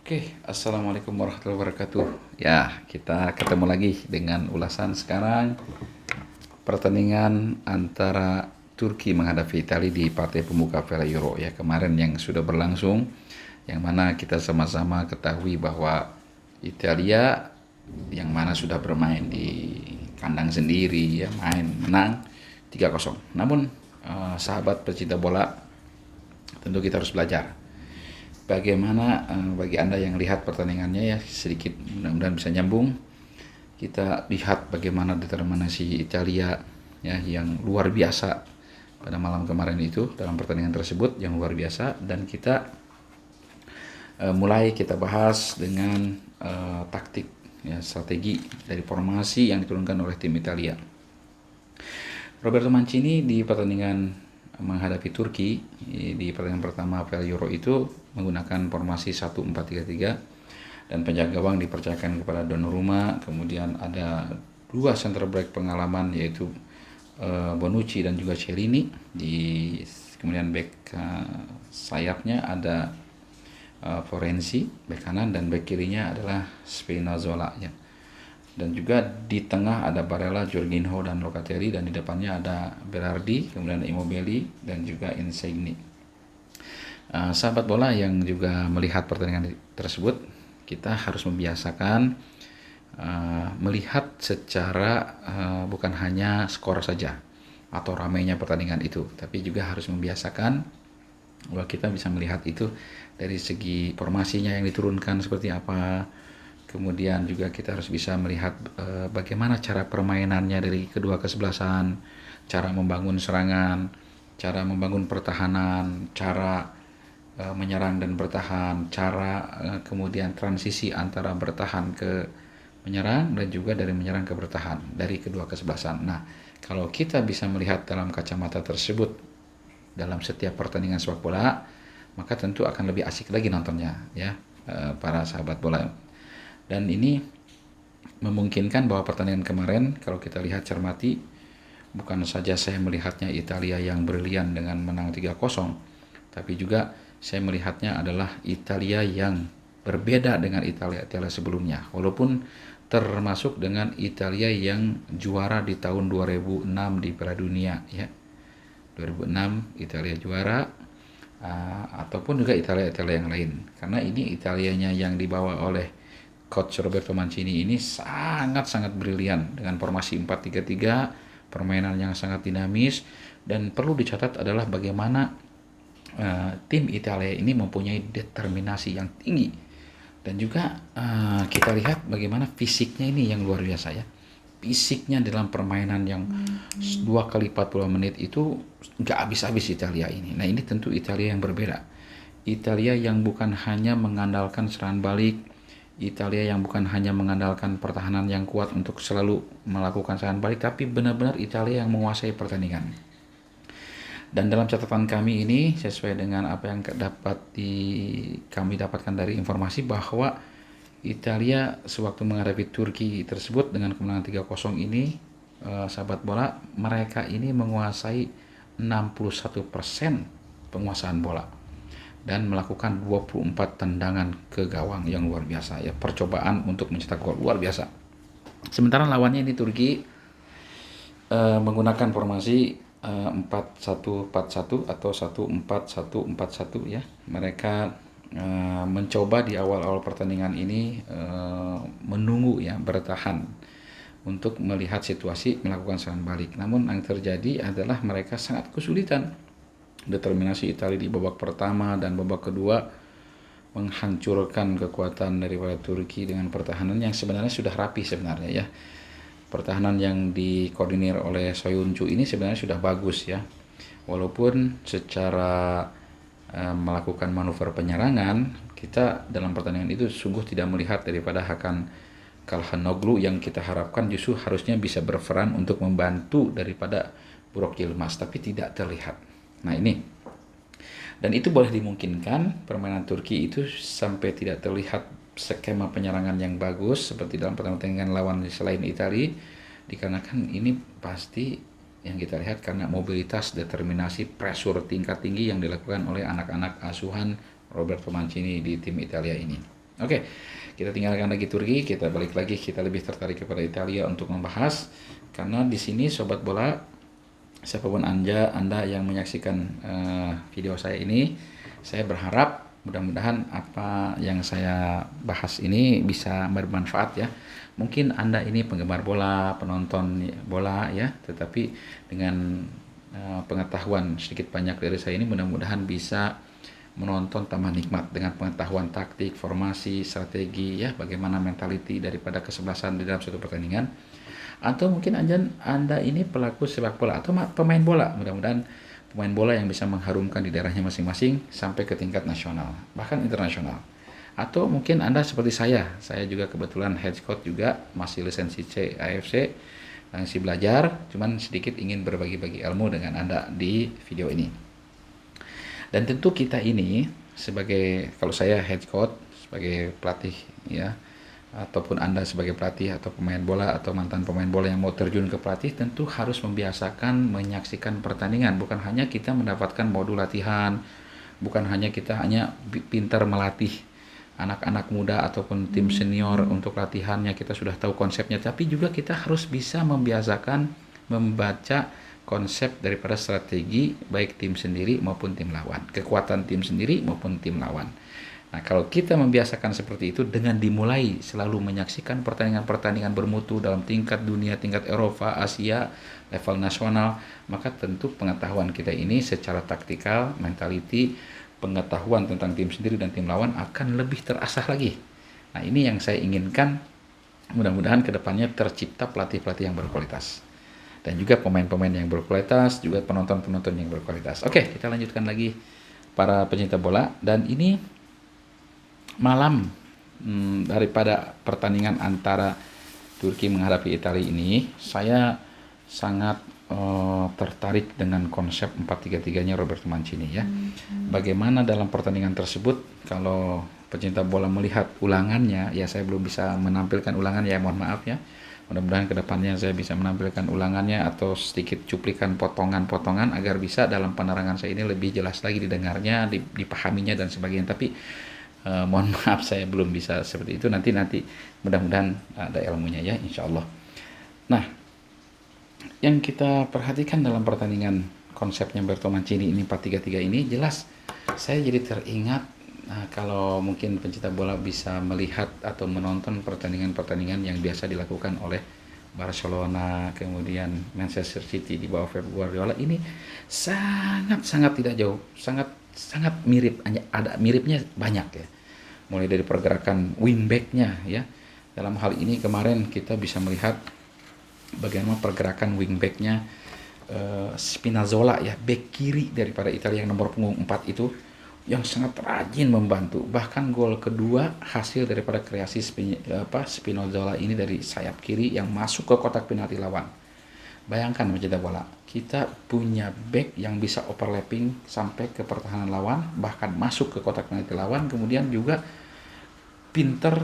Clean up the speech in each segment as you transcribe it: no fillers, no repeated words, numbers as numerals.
Oke, assalamualaikum warahmatullahi wabarakatuh. Ya, kita ketemu lagi dengan ulasan sekarang pertandingan antara Turki menghadapi Italia di partai pembuka Piala Euro ya kemarin yang sudah berlangsung, yang mana kita sama-sama ketahui bahwa Italia yang mana sudah bermain di kandang sendiri ya main menang 3-0. Namun sahabat pecinta bola, tentu kita harus belajar bagaimana bagi Anda yang lihat pertandingannya ya sedikit mudah-mudahan bisa nyambung. Kita lihat bagaimana determinasi Italia ya yang luar biasa pada malam kemarin itu dalam pertandingan tersebut yang luar biasa, dan kita mulai kita bahas dengan taktik ya strategi dari formasi yang diturunkan oleh tim Italia. Roberto Mancini di pertandingan menghadapi Turki di pertandingan pertama Piala Euro itu menggunakan formasi 1-4-3-3 dan penjaga gawang dipercayakan kepada Donnarumma. Kemudian ada dua center back pengalaman yaitu Bonucci dan juga Chiellini. Kemudian back sayapnya ada Florenzi back kanan, dan back kirinya adalah Spinazzola ya. Dan juga di tengah ada Barella, Jorginho, dan Locatelli, dan di depannya ada Berardi, kemudian ada Immobile dan juga Insigne. Sahabat bola yang juga melihat pertandingan tersebut, kita harus membiasakan melihat secara bukan hanya skor saja atau ramainya pertandingan itu, tapi juga harus membiasakan bahwa kita bisa melihat itu dari segi formasinya yang diturunkan seperti apa. Kemudian juga kita harus bisa melihat bagaimana cara permainannya dari kedua kesebelasan, cara membangun serangan, cara membangun pertahanan, cara menyerang dan bertahan, cara kemudian transisi antara bertahan ke menyerang dan juga dari menyerang ke bertahan dari kedua kesebelasan. Nah, kalau kita bisa melihat dalam kacamata tersebut dalam setiap pertandingan sepak bola, maka tentu akan lebih asik lagi nontonnya ya, para sahabat bola. Dan ini memungkinkan bahwa pertandingan kemarin kalau kita lihat cermati, bukan saja saya melihatnya Italia yang brilian dengan menang 3-0, tapi juga saya melihatnya adalah Italia yang berbeda dengan Italia sebelumnya. Walaupun termasuk dengan Italia yang juara di tahun 2006 di Piala Dunia ya. 2006 Italia juara, ataupun juga Italia yang lain. Karena ini Italianya yang dibawa oleh Coach Roberto Mancini ini sangat-sangat brilian dengan formasi 4-3-3, permainan yang sangat dinamis, dan perlu dicatat adalah bagaimana tim Italia ini mempunyai determinasi yang tinggi, dan juga kita lihat bagaimana fisiknya ini yang luar biasa ya. Fisiknya dalam permainan yang 2 kali 40 menit itu nggak habis-habis Italia ini. Nah, ini tentu Italia yang berbeda. Italia yang bukan hanya mengandalkan serangan balik, Italia yang bukan hanya mengandalkan pertahanan yang kuat untuk selalu melakukan serangan balik, tapi benar-benar Italia yang menguasai pertandingan. Dan dalam catatan kami ini, sesuai dengan apa yang kami dapatkan dari informasi bahwa Italia sewaktu menghadapi Turki tersebut dengan kemenangan 3-0 ini, sahabat bola, mereka ini menguasai 61% penguasaan bola dan melakukan 24 tendangan ke gawang yang luar biasa ya, percobaan untuk mencetak gol luar biasa. Sementara lawannya ini Turki menggunakan formasi 4-1-4-1 atau 1-4-1-4-1 ya. Mereka mencoba di awal-awal pertandingan ini menunggu ya, bertahan untuk melihat situasi melakukan serangan balik. Namun yang terjadi adalah mereka sangat kesulitan. Determinasi Italia di babak pertama dan babak kedua menghancurkan kekuatan daripada Turki dengan pertahanan yang sebenarnya sudah rapi sebenarnya ya. Pertahanan yang dikoordinir oleh Soyuncu ini sebenarnya sudah bagus ya. Walaupun secara melakukan manuver penyerangan, kita dalam pertandingan itu sungguh tidak melihat daripada Hakan Calhanoglu yang kita harapkan justru harusnya bisa berperan untuk membantu daripada Burak Yilmaz, tapi tidak terlihat. Nah ini, dan itu boleh dimungkinkan permainan Turki itu sampai tidak terlihat skema penyerangan yang bagus seperti dalam pertandingan lawan selain Italia, dikarenakan ini pasti yang kita lihat karena mobilitas, determinasi, pressure tingkat tinggi yang dilakukan oleh anak-anak asuhan Roberto Mancini di tim Italia ini. Oke, kita tinggalkan lagi Turki, kita balik lagi, kita lebih tertarik kepada Italia untuk membahas, karena di sini sobat bola, siapapun Anda yang menyaksikan video saya ini, saya berharap mudah-mudahan apa yang saya bahas ini bisa bermanfaat ya. Mungkin Anda ini penggemar bola, penonton bola ya, tetapi dengan pengetahuan sedikit banyak dari saya ini mudah-mudahan bisa menonton tambah nikmat dengan pengetahuan taktik, formasi, strategi ya, bagaimana mentality daripada kesebelasan di dalam suatu pertandingan. Atau mungkin Anda ini pelaku sepak bola atau pemain bola, mudah-mudahan pemain bola yang bisa mengharumkan di daerahnya masing-masing sampai ke tingkat nasional, bahkan internasional. Atau mungkin Anda seperti saya juga kebetulan head coach juga, masih lisensi C AFC, masih belajar, cuman sedikit ingin berbagi-bagi ilmu dengan Anda di video ini. Dan tentu kita ini sebagai, kalau saya head coach, sebagai pelatih ya, ataupun Anda sebagai pelatih atau pemain bola atau mantan pemain bola yang mau terjun ke pelatih, tentu harus membiasakan menyaksikan pertandingan. Bukan hanya kita mendapatkan modul latihan, bukan hanya kita hanya pintar melatih anak-anak muda ataupun tim senior untuk latihannya, kita sudah tahu konsepnya, tapi juga kita harus bisa membiasakan membaca konsep daripada strategi baik tim sendiri maupun tim lawan, kekuatan tim sendiri maupun tim lawan. Nah, kalau kita membiasakan seperti itu dengan dimulai selalu menyaksikan pertandingan-pertandingan bermutu dalam tingkat dunia, tingkat Eropa, Asia, level nasional, maka tentu pengetahuan kita ini secara taktikal, mentality, pengetahuan tentang tim sendiri dan tim lawan akan lebih terasah lagi. Nah, ini yang saya inginkan, mudah-mudahan kedepannya tercipta pelatih-pelatih yang berkualitas. Dan juga pemain-pemain yang berkualitas, juga penonton-penonton yang berkualitas. Oke, kita lanjutkan lagi para pencinta bola. Dan ini malam daripada pertandingan antara Turki menghadapi Italia ini, saya sangat tertarik dengan konsep 4-3-3-nya Roberto Mancini ya. Bagaimana dalam pertandingan tersebut, kalau pecinta bola melihat ulangannya, ya saya belum bisa menampilkan ulangannya, ya mohon maaf ya. Mudah-mudahan kedepannya saya bisa menampilkan ulangannya atau sedikit cuplikan potongan-potongan agar bisa dalam penerangan saya ini lebih jelas lagi didengarnya, dipahaminya dan sebagainya. Tapi mohon maaf saya belum bisa seperti itu. Nanti mudah-mudahan ada ilmunya ya, insya Allah. Nah, yang kita perhatikan dalam pertandingan konsepnya Roberto Mancini ini 4-3-3 ini, jelas saya jadi teringat. Nah, kalau mungkin pencinta bola bisa melihat atau menonton pertandingan-pertandingan yang biasa dilakukan oleh Barcelona, kemudian Manchester City di bawah Pep Guardiola, ini sangat-sangat tidak jauh, sangat mirip, ada miripnya banyak ya. Mulai dari pergerakan wingback-nya ya. Dalam hal ini kemarin kita bisa melihat bagaimana pergerakan wingback-nya Spinazzola ya, back kiri daripada Italia yang nomor punggung 4 itu, yang sangat rajin membantu. Bahkan gol kedua hasil daripada kreasi Spinazzola ini dari sayap kiri yang masuk ke kotak penalti lawan. Bayangkan pencinta bola, kita punya back yang bisa overlapping sampai ke pertahanan lawan, bahkan masuk ke kotak penalti lawan, kemudian juga pinter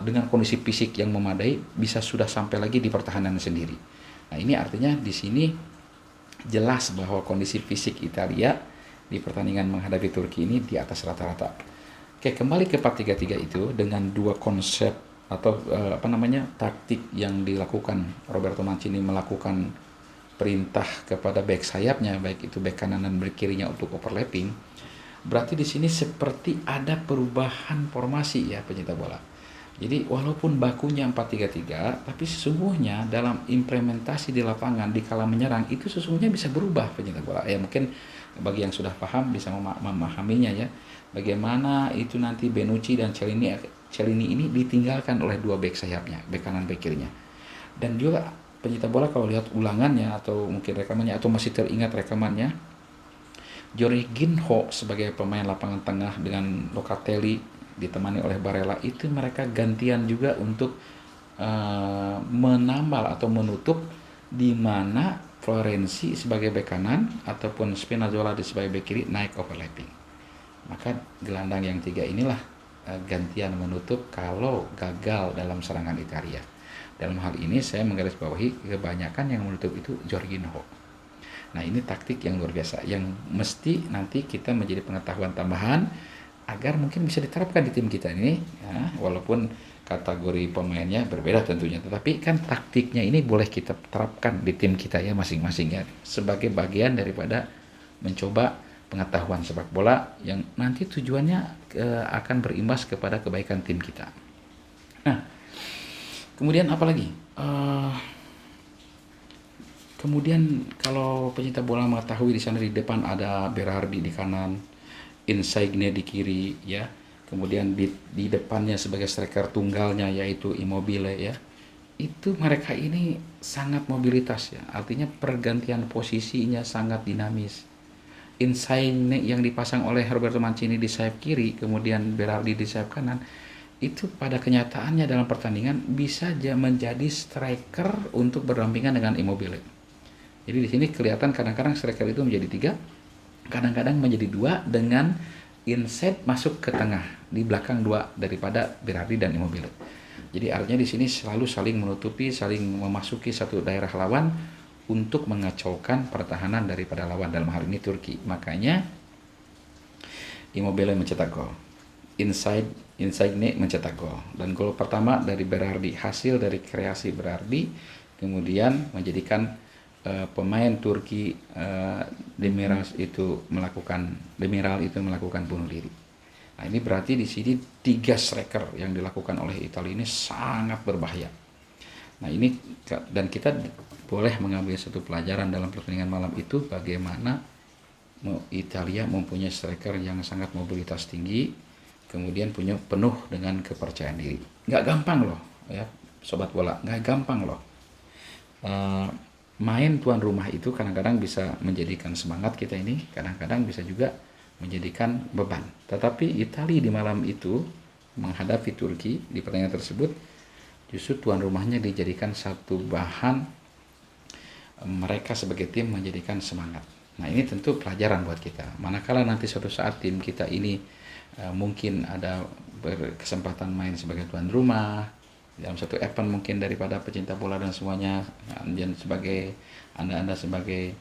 dengan kondisi fisik yang memadai bisa sudah sampai lagi di pertahanan sendiri. Nah, ini artinya di sini jelas bahwa kondisi fisik Italia di pertandingan menghadapi Turki ini di atas rata-rata. Oke, kembali ke 4-3-3 itu dengan dua konsep atau taktik yang dilakukan Roberto Mancini, melakukan perintah kepada back sayapnya, baik itu back kanan dan back kirinya untuk overlapping. Berarti di sini seperti ada perubahan formasi ya pencinta bola. Jadi walaupun bakunya 4-3-3, tapi sesungguhnya dalam implementasi di lapangan di kala menyerang itu sesungguhnya bisa berubah pencinta bola. Ya mungkin bagi yang sudah paham bisa memahaminya ya. Bagaimana itu nanti Benucci dan Chiellini ini ditinggalkan oleh dua bek sayapnya, bek kanan bek kirinya. Dan juga pencinta bola kalau lihat ulangannya atau mungkin rekamannya atau masih teringat rekamannya, Jorginho sebagai pemain lapangan tengah dengan Locatelli ditemani oleh Barella, itu mereka gantian juga untuk menambal atau menutup di mana Florenzi sebagai bek kanan ataupun Spinazzola sebagai bek kiri naik overlapping. Maka gelandang yang tiga inilah gantian menutup kalau gagal dalam serangan Italia. Dalam hal ini saya menggarisbawahi kebanyakan yang menutup itu Jorginho. Nah, ini taktik yang luar biasa yang mesti nanti kita menjadi pengetahuan tambahan agar mungkin bisa diterapkan di tim kita ini, ya, walaupun kategori pemainnya berbeda tentunya, tetapi kan taktiknya ini boleh kita terapkan di tim kita ya masing-masing ya, sebagai bagian daripada mencoba pengetahuan sepak bola yang nanti tujuannya akan berimbas kepada kebaikan tim kita. Nah, kemudian apa lagi? Kemudian kalau pecinta bola mengetahui di sana di depan ada Berardi di kanan, Insigne di kiri ya. Kemudian di depannya sebagai striker tunggalnya yaitu Immobile ya. Itu mereka ini sangat mobilitas ya. Artinya pergantian posisinya sangat dinamis. Insigne yang dipasang oleh Roberto Mancini di sayap kiri, kemudian Berardi di sayap kanan, itu pada kenyataannya dalam pertandingan bisa menjadi striker untuk berdampingan dengan Immobile. Jadi di sini kelihatan kadang-kadang striker itu menjadi 3, kadang-kadang menjadi 2 dengan inside masuk ke tengah di belakang 2 daripada Berardi dan Immobile. Jadi artinya di sini selalu saling menutupi, saling memasuki satu daerah lawan untuk mengacaukan pertahanan daripada lawan, dalam hal ini Turki. Makanya Immobile mencetak gol, Insigne mencetak gol, dan gol pertama dari Berardi hasil dari kreasi Berardi, kemudian menjadikan pemain Turki Demiral itu melakukan bunuh diri. Nah, ini berarti di sini 3 striker yang dilakukan oleh Italia ini sangat berbahaya. Nah, ini dan kita boleh mengambil satu pelajaran dalam pertandingan malam itu, bagaimana Italia mempunyai striker yang sangat mobilitas tinggi, kemudian punya penuh dengan kepercayaan diri. Nggak gampang loh ya sobat bola, nggak gampang loh. Main tuan rumah itu kadang-kadang bisa menjadikan semangat kita ini, kadang-kadang bisa juga menjadikan beban. Tetapi Italia di malam itu menghadapi Turki di pertandingan tersebut, justru tuan rumahnya dijadikan satu bahan, mereka sebagai tim menjadikan semangat. Nah, ini tentu pelajaran buat kita. Manakala nanti suatu saat tim kita ini mungkin ada berkesempatan main sebagai tuan rumah dalam satu event mungkin daripada pecinta bola dan semuanya, dan sebagai anda sebagai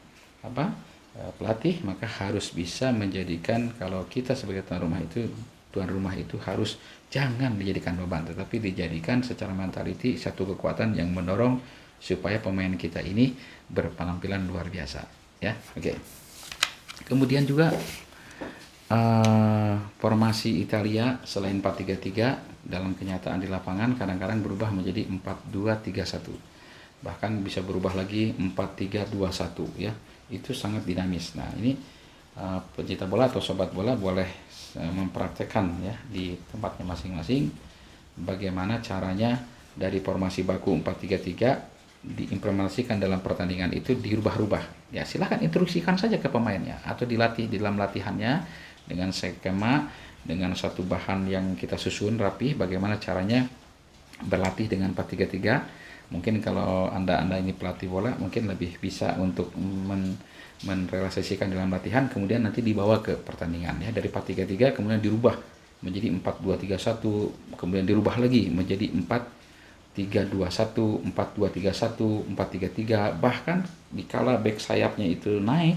pelatih, maka harus bisa menjadikan, kalau kita sebagai tuan rumah itu harus jangan dijadikan beban, tetapi dijadikan secara mentality satu kekuatan yang mendorong supaya pemain kita ini berpenampilan luar biasa ya. Oke. Kemudian juga formasi Italia selain 4-3-3 dalam kenyataan di lapangan kadang-kadang berubah menjadi 4-2-3-1, bahkan bisa berubah lagi 4-3-2-1 ya. Itu sangat dinamis. Nah, ini pencinta bola atau sobat bola boleh mempraktekkan ya di tempatnya masing-masing bagaimana caranya dari formasi baku 4-3-3 diimplementasikan dalam pertandingan itu dirubah-rubah. Ya, silahkan instruksikan saja ke pemainnya atau dilatih di dalam latihannya dengan skema, dengan satu bahan yang kita susun rapi, bagaimana caranya berlatih dengan 4-3-3. Mungkin kalau Anda ini pelatih bola, mungkin lebih bisa untuk merealisasikan dalam latihan, kemudian nanti dibawa ke pertandingan ya, dari 4-3-3 kemudian dirubah menjadi 4-2-3-1, kemudian dirubah lagi menjadi 4-3-2-1, 4-2-3-1, 4-3-3, bahkan dikala back sayapnya itu naik,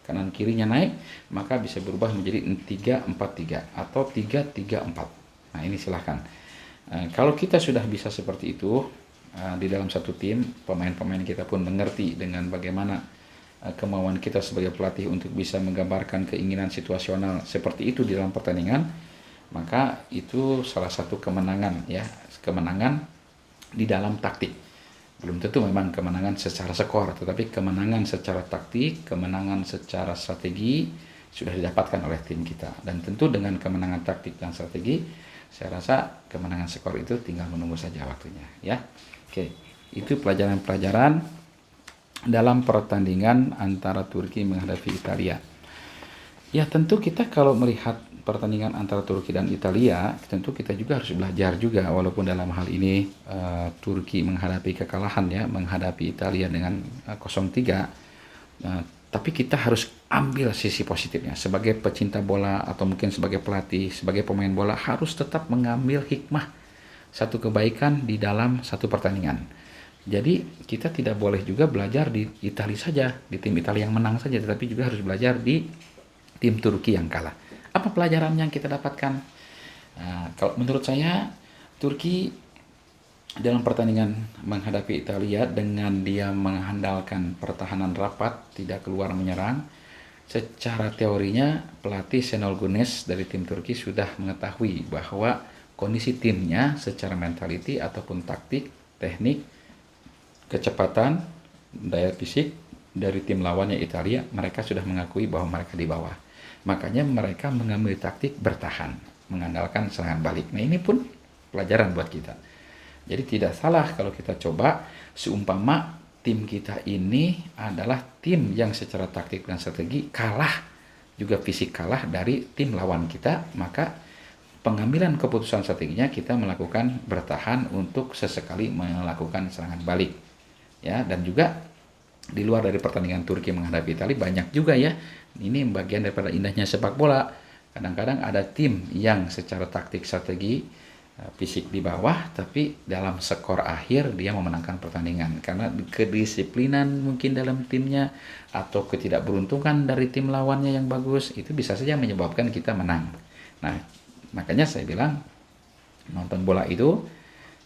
kanan kirinya naik, maka bisa berubah menjadi 3-4-3 atau 3-3-4. Nah, ini silahkan. Kalau kita sudah bisa seperti itu di dalam satu tim, pemain-pemain kita pun mengerti dengan bagaimana kemauan kita sebagai pelatih untuk bisa menggambarkan keinginan situasional seperti itu di dalam pertandingan, maka itu salah satu kemenangan ya, kemenangan di dalam taktik. Belum tentu memang kemenangan secara skor, tetapi kemenangan secara taktik, kemenangan secara strategi sudah didapatkan oleh tim kita. Dan tentu dengan kemenangan taktik dan strategi, saya rasa kemenangan skor itu tinggal menunggu saja waktunya ya. Oke, itu pelajaran-pelajaran dalam pertandingan antara Turki menghadapi Italia. Ya, tentu kita kalau melihat pertandingan antara Turki dan Italia, tentu kita juga harus belajar juga, walaupun dalam hal ini Turki menghadapi kekalahan ya, menghadapi Italia dengan 0-3, tapi kita harus ambil sisi positifnya. Sebagai pecinta bola atau mungkin sebagai pelatih, sebagai pemain bola, harus tetap mengambil hikmah satu kebaikan di dalam satu pertandingan. Jadi kita tidak boleh juga belajar di Italia saja, di tim Italia yang menang saja, tetapi juga harus belajar di tim Turki yang kalah. Apa pelajaran yang kita dapatkan? Nah, kalau menurut saya, Turki dalam pertandingan menghadapi Italia dengan dia mengandalkan pertahanan rapat, tidak keluar menyerang, secara teorinya pelatih Şenol Güneş dari tim Turki sudah mengetahui bahwa kondisi timnya secara mentality ataupun taktik, teknik, kecepatan, daya fisik dari tim lawannya Italia, mereka sudah mengakui bahwa mereka di bawah. Makanya mereka mengambil taktik bertahan, mengandalkan serangan balik. Nah, ini pun pelajaran buat kita. Jadi tidak salah kalau kita coba seumpama tim kita ini adalah tim yang secara taktik dan strategi kalah, juga fisik kalah dari tim lawan kita, maka pengambilan keputusan strateginya kita melakukan bertahan untuk sesekali melakukan serangan balik. Ya, dan juga di luar dari pertandingan Turki menghadapi Italia banyak juga ya. Ini bagian daripada indahnya sepak bola. Kadang-kadang ada tim yang secara taktik strategi fisik di bawah, tapi dalam skor akhir dia memenangkan pertandingan karena kedisiplinan mungkin dalam timnya atau ketidakberuntungan dari tim lawannya yang bagus, itu bisa saja menyebabkan kita menang. Nah, makanya saya bilang nonton bola itu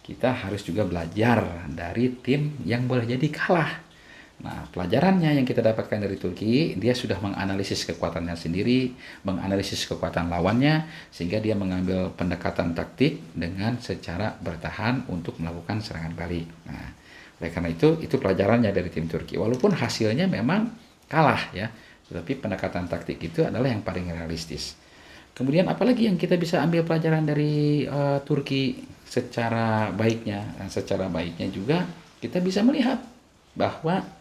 kita harus juga belajar dari tim yang boleh jadi kalah. Nah, pelajarannya yang kita dapatkan dari Turki, dia sudah menganalisis kekuatannya sendiri, menganalisis kekuatan lawannya, sehingga dia mengambil pendekatan taktik dengan secara bertahan untuk melakukan serangan balik. Nah, oleh karena itu pelajarannya dari tim Turki. Walaupun hasilnya memang kalah ya, tetapi pendekatan taktik itu adalah yang paling realistis. Kemudian apalagi yang kita bisa ambil pelajaran dari Turki secara baiknya? Nah, secara baiknya juga kita bisa melihat bahwa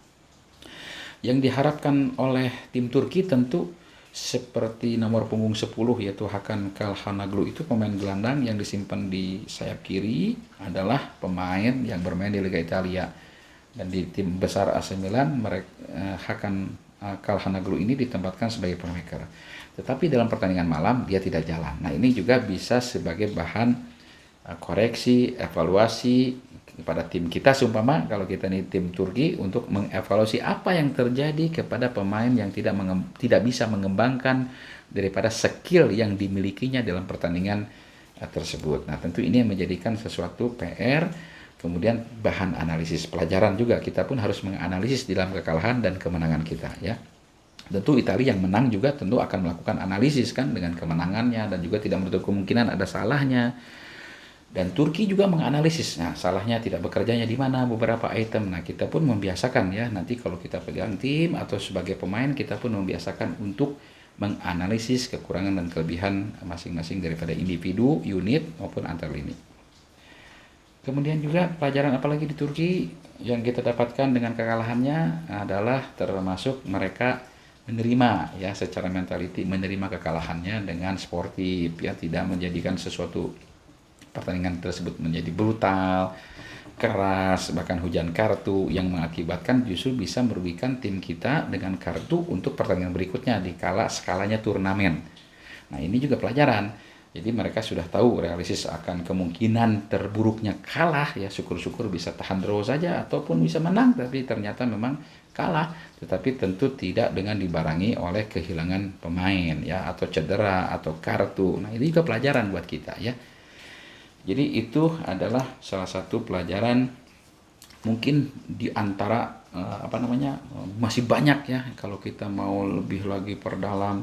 yang diharapkan oleh tim Turki tentu seperti nomor punggung 10 yaitu Hakan Çalhanoğlu, itu pemain gelandang yang disimpan di sayap kiri adalah pemain yang bermain di Liga Italia, dan di tim besar AC Milan Hakan Çalhanoğlu ini ditempatkan sebagai playmaker. Tetapi dalam pertandingan malam dia tidak jalan. Nah, ini juga bisa sebagai bahan koreksi, evaluasi kepada tim kita, seumpama kalau kita ini tim Turki, untuk mengevaluasi apa yang terjadi kepada pemain yang tidak bisa mengembangkan daripada skill yang dimilikinya dalam pertandingan tersebut. Nah, tentu ini yang menjadikan sesuatu PR, kemudian bahan analisis pelajaran juga. Kita pun harus menganalisis dalam kekalahan dan kemenangan kita ya. Tentu Italia yang menang juga tentu akan melakukan analisis kan dengan kemenangannya, dan juga tidak menutup kemungkinan ada salahnya. Dan Turki juga menganalisis, nah salahnya tidak bekerjanya di mana beberapa item. Nah, kita pun membiasakan ya, nanti kalau kita pegang tim atau sebagai pemain, kita pun membiasakan untuk menganalisis kekurangan dan kelebihan masing-masing daripada individu, unit maupun antar lini. Kemudian juga pelajaran apalagi di Turki yang kita dapatkan dengan kekalahannya adalah termasuk mereka menerima ya, secara mentality menerima kekalahannya dengan sportif ya, tidak menjadikan sesuatu pertandingan tersebut menjadi brutal, keras, bahkan hujan kartu yang mengakibatkan justru bisa merugikan tim kita dengan kartu untuk pertandingan berikutnya di skalanya turnamen. Nah, ini juga pelajaran. Jadi mereka sudah tahu realistis akan kemungkinan terburuknya kalah ya, syukur-syukur bisa tahan draw saja ataupun bisa menang, tapi ternyata memang kalah, tetapi tentu tidak dengan dibarengi oleh kehilangan pemain ya, atau cedera atau kartu. Nah, ini juga pelajaran buat kita ya. Jadi itu adalah salah satu pelajaran, mungkin di antara masih banyak ya kalau kita mau lebih lagi perdalam,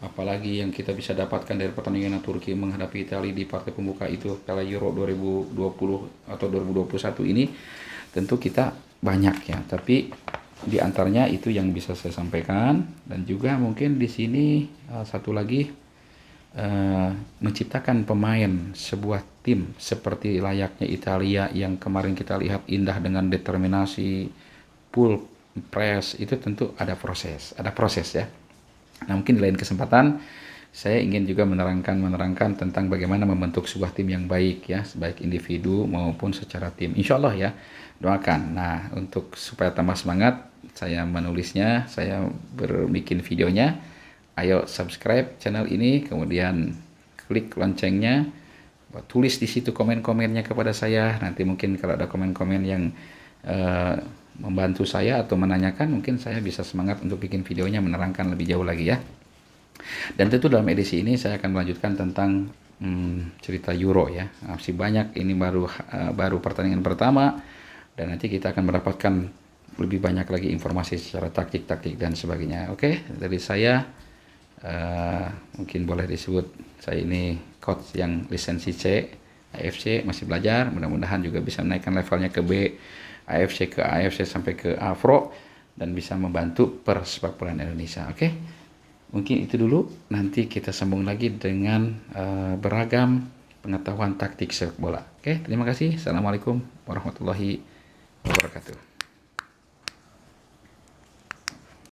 apalagi yang kita bisa dapatkan dari pertandingan Turki menghadapi Italia di partai pembuka itu Piala Euro 2020 atau 2021 ini, tentu kita banyak ya, tapi di antaranya itu yang bisa saya sampaikan. Dan juga mungkin di sini satu lagi, menciptakan pemain sebuah tim seperti layaknya Italia yang kemarin kita lihat indah dengan determinasi, full press, itu tentu ada proses ya. Nah, mungkin di lain kesempatan saya ingin juga menerangkan tentang bagaimana membentuk sebuah tim yang baik ya, baik individu maupun secara tim. Insya Allah ya, doakan. Nah, untuk supaya tambah semangat saya menulisnya, saya berbikin videonya. Ayo subscribe channel ini, kemudian klik loncengnya, tulis di situ komen-komennya kepada saya. Nanti mungkin kalau ada komen-komen yang membantu saya atau menanyakan, mungkin saya bisa semangat untuk bikin videonya menerangkan lebih jauh lagi ya. Dan tentu dalam edisi ini saya akan melanjutkan tentang cerita Euro ya. Masih banyak, ini baru pertandingan pertama, dan nanti kita akan mendapatkan lebih banyak lagi informasi secara taktik dan sebagainya. Oke, dari saya mungkin boleh disebut saya ini coach yang lisensi C, AFC, masih belajar. Mudah-mudahan juga bisa menaikkan levelnya ke B, AFC ke AFC sampai ke Afro, dan bisa membantu persepak bola Indonesia. Oke, mungkin itu dulu. Nanti kita sambung lagi dengan beragam pengetahuan taktik sepak bola. Oke, terima kasih. Assalamualaikum warahmatullahi wabarakatuh.